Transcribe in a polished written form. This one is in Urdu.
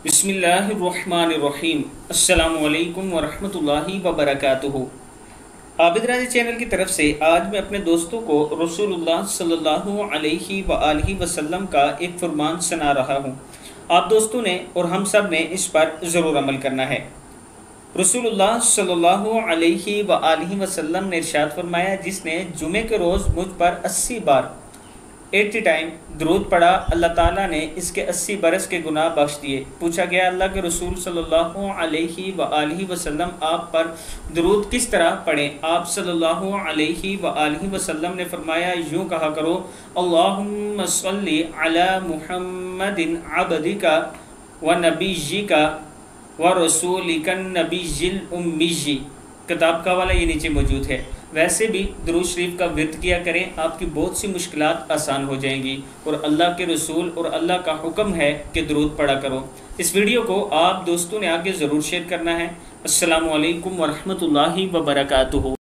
بسم اللہ الرحمن الرحیم۔ السلام علیکم ورحمۃ اللہ وبرکاتہ۔ عابد راضی چینل کی طرف سے آج میں اپنے دوستوں کو رسول اللہ صلی اللہ علیہ وآلہ وسلم کا ایک فرمان سنا رہا ہوں۔ آپ دوستوں نے اور ہم سب نے اس پر ضرور عمل کرنا ہے۔ رسول اللہ صلی اللہ علیہ وآلہ وسلم نے ارشاد فرمایا، جس نے جمعے کے روز مجھ پر 80 بار 80 ٹائم درود پڑھا، اللہ تعالیٰ نے اس کے 80 برس کے گناہ بخش دیے۔ پوچھا گیا، اللہ کے رسول صلی اللہ علیہ وآلہ وسلم آپ پر درود کس طرح پڑھیں؟ آپ صلی اللہ علیہ وآلہ وسلم نے فرمایا، یوں کہا کرو، اللہم صلی علی محمد عبدک و نبیک و رسولک النبی الامی۔ کتاب کا حوالہ یہ نیچے موجود ہے۔ ویسے بھی درود شریف کا ورد کیا کریں، آپ کی بہت سی مشکلات آسان ہو جائیں گی، اور اللہ کے رسول اور اللہ کا حکم ہے کہ درود پڑھا کرو۔ اس ویڈیو کو آپ دوستوں نے آگے ضرور شیئر کرنا ہے۔ السلام علیکم ورحمۃ اللہ وبرکاتہ۔